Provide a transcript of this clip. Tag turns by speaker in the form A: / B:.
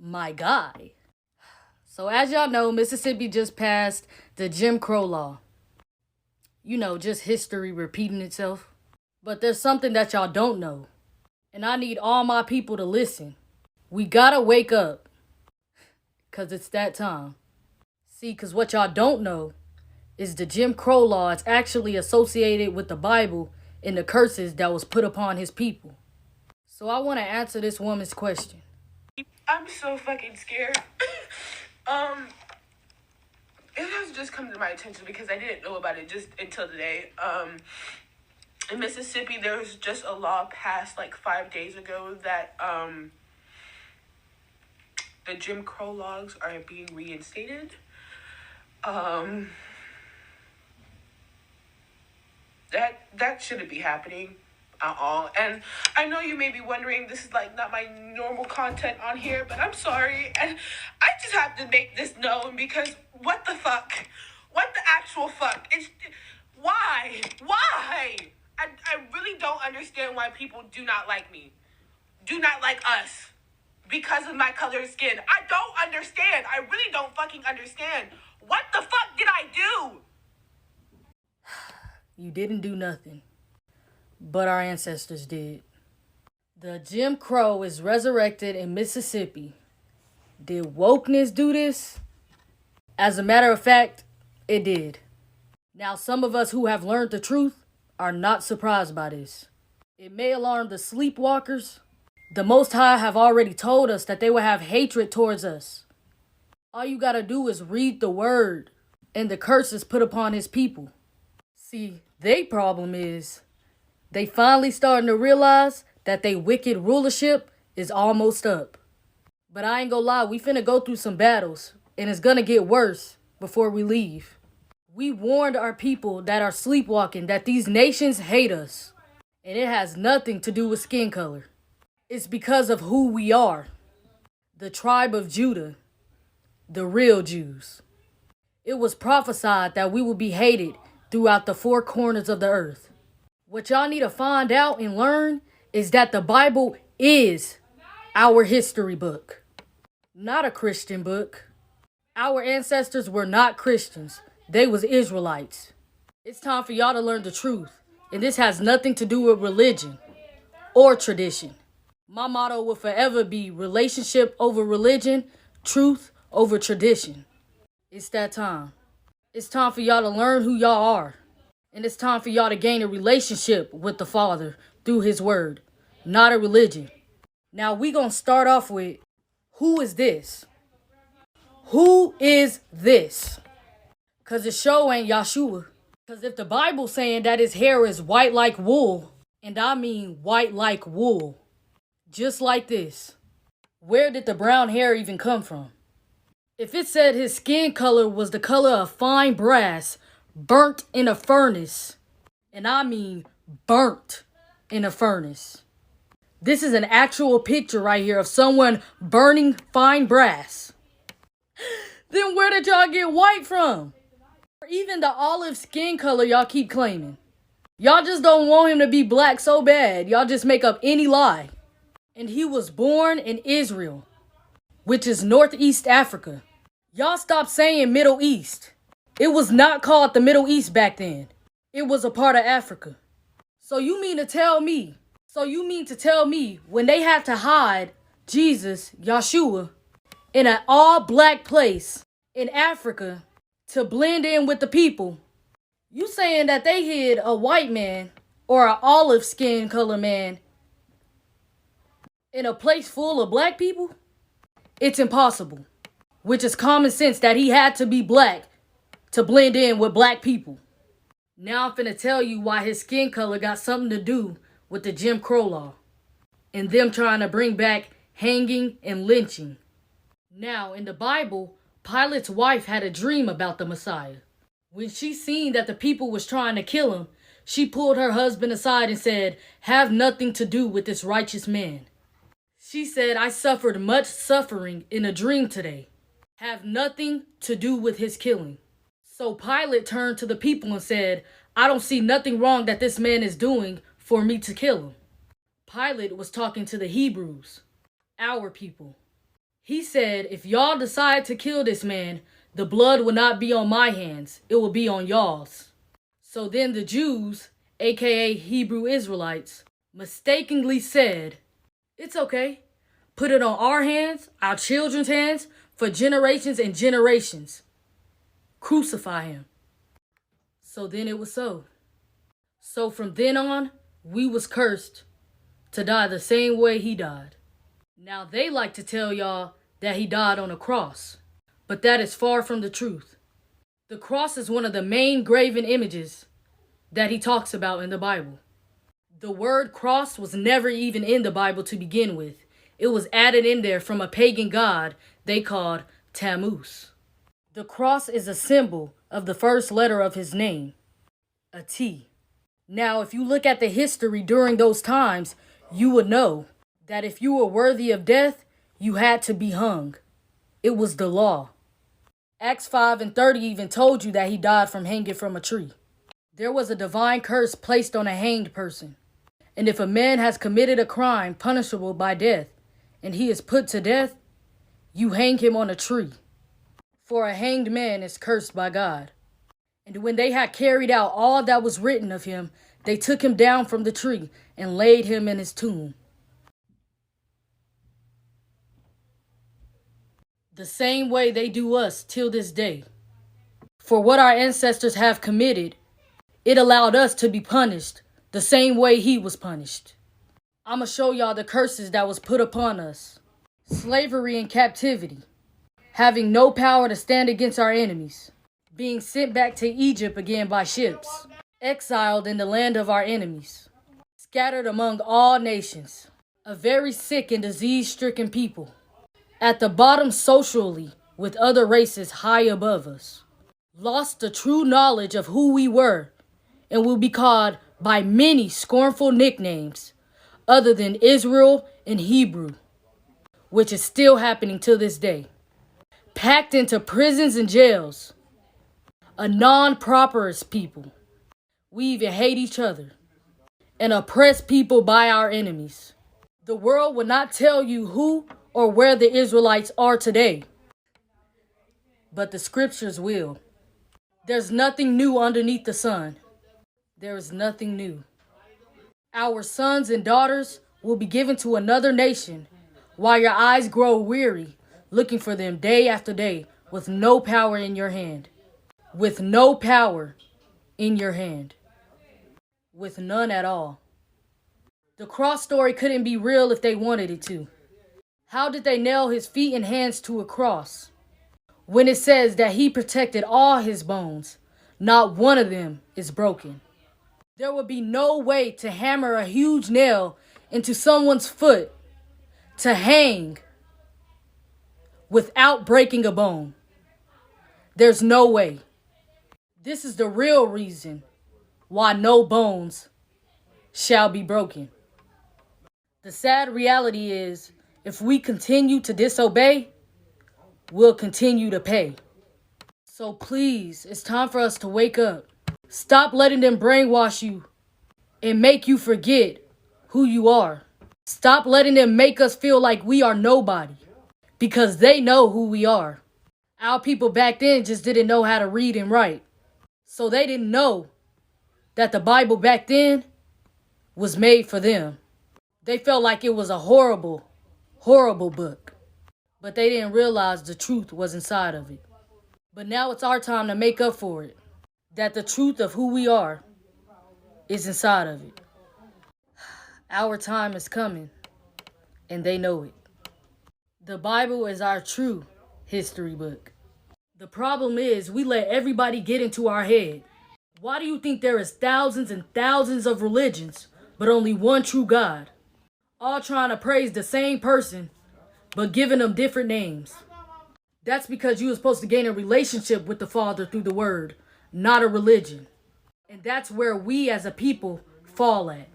A: My guy. So, as y'all know, Mississippi just passed the Jim Crow law. You know, just history repeating itself. But there's something that y'all don't know. And I need all my people to listen. We gotta wake up. Because it's that time. See, because what y'all don't know is the Jim Crow law is actually associated with the Bible and the curses that was put upon his people. So I want to answer this woman's question.
B: I'm so fucking scared. It has just come to my attention because I didn't know about it just until today. In Mississippi, there was just a law passed like 5 days ago that the Jim Crow laws are being reinstated. That shouldn't be happening at all. And I know you may be wondering, this is like not my normal content on here, but I'm sorry. And I just have to make this known because what the fuck? What the actual fuck? Why? I really don't understand why people do not like me. Do not like us. Because of my color of skin. I don't understand. I really don't fucking understand. What the fuck did I do?
A: You didn't do nothing. But our ancestors did. The Jim Crow is resurrected in Mississippi. Did wokeness do this? As a matter of fact, it did. Now, some of us who have learned the truth are not surprised by this. It may alarm the sleepwalkers. The Most High have already told us that they will have hatred towards us. All you gotta do is read the word and the curses put upon his people. See, their problem is they finally starting to realize that they wicked rulership is almost up. But I ain't gonna lie, we finna go through some battles, and it's gonna get worse before we leave. We warned our people that are sleepwalking that these nations hate us. And it has nothing to do with skin color. It's because of who we are. The tribe of Judah. The real Jews. It was prophesied that we would be hated throughout the four corners of the earth. What y'all need to find out and learn is that the Bible is our history book. Not a Christian book. Our ancestors were not Christians. They was Israelites. It's time for y'all to learn the truth. And this has nothing to do with religion or tradition. My motto will forever be relationship over religion, truth over tradition. It's that time. It's time for y'all to learn who y'all are. And it's time for y'all to gain a relationship with the Father through his word, not a religion. Now we gonna start off with, who is this? Who is this? Cause the show ain't Yahshua. Cause if the Bible's saying that his hair is white like wool, and I mean white like wool, just like this, where did the brown hair even come from? If it said his skin color was the color of fine brass, burnt in a furnace, and I mean burnt in a furnace. This is an actual picture right here of someone burning fine brass. Then where did y'all get white from? Or even the olive skin color y'all keep claiming. Y'all just don't want him to be black so bad. Y'all just make up any lie. And he was born in Israel, which is Northeast Africa. Y'all stop saying Middle East. It was not called the Middle East back then. It was a part of Africa. So you mean to tell me when they had to hide Jesus, Yahshua, in an all-black place in Africa to blend in with the people, you saying that they hid a white man or an olive skin color man in a place full of black people? It's impossible. Which is common sense that he had to be black to blend in with black people. Now I'm finna tell you why his skin color got something to do with the Jim Crow law and them trying to bring back hanging and lynching. Now, in the Bible, Pilate's wife had a dream about the Messiah. When she seen that the people was trying to kill him, she pulled her husband aside and said, "Have nothing to do with this righteous man." She said, "I suffered much suffering in a dream today. Have nothing to do with his killing." So Pilate turned to the people and said, "I don't see nothing wrong that this man is doing for me to kill him." Pilate was talking to the Hebrews, our people. He said, if y'all decide to kill this man, the blood will not be on my hands. It will be on y'all's. So then the Jews, aka Hebrew Israelites, mistakenly said, it's okay. Put it on our hands, our children's hands, for generations and generations. Crucify him. So then it was so. So from then on, we was cursed to die the same way he died. Now they like to tell y'all that he died on a cross, but that is far from the truth. The cross is one of the main graven images that he talks about in the Bible. The word cross was never even in the Bible to begin with. It was added in there from a pagan god they called Tammuz. The cross is a symbol of the first letter of his name, a T. Now, if you look at the history during those times, you would know that if you were worthy of death, you had to be hung. It was the law. Acts 5:30 even told you that he died from hanging from a tree. There was a divine curse placed on a hanged person. And if a man has committed a crime punishable by death, and he is put to death, you hang him on a tree. For a hanged man is cursed by God. And when they had carried out all that was written of him, they took him down from the tree and laid him in his tomb. The same way they do us till this day. For what our ancestors have committed, it allowed us to be punished the same way he was punished. I'ma show y'all the curses that was put upon us. Slavery and captivity. Having no power to stand against our enemies. Being sent back to Egypt again by ships. Exiled in the land of our enemies. Scattered among all nations. A very sick and disease-stricken people. At the bottom socially with other races high above us. Lost the true knowledge of who we were and will be called by many scornful nicknames other than Israel and Hebrew, which is still happening to this day. Packed into prisons and jails. A non-properous people. We even hate each other and oppress people by our enemies. The world will not tell you who or where the Israelites are today, but the scriptures will. There's nothing new underneath the sun. There is nothing new. Our sons and daughters will be given to another nation while your eyes grow weary looking for them day after day with no power in your hand. With no power in your hand. With none at all. The cross story couldn't be real if they wanted it to. How did they nail his feet and hands to a cross when it says that he protected all his bones? Not one of them is broken. There would be no way to hammer a huge nail into someone's foot to hang without breaking a bone. There's no way. This is the real reason why no bones shall be broken. The sad reality is, if we continue to disobey, we'll continue to pay. So please, it's time for us to wake up. Stop letting them brainwash you and make you forget who you are. Stop letting them make us feel like we are nobody, because they know who we are. Our people back then just didn't know how to read and write. So they didn't know that the Bible back then was made for them. They felt like it was a horrible, horrible book. But they didn't realize the truth was inside of it. But now it's our time to make up for it. That the truth of who we are is inside of it. Our time is coming, and they know it. The Bible is our true history book. The problem is we let everybody get into our head. Why do you think there is thousands and thousands of religions, but only one true God? All trying to praise the same person, but giving them different names. That's because you were supposed to gain a relationship with the Father through the Word, not a religion. And that's where we as a people fall at.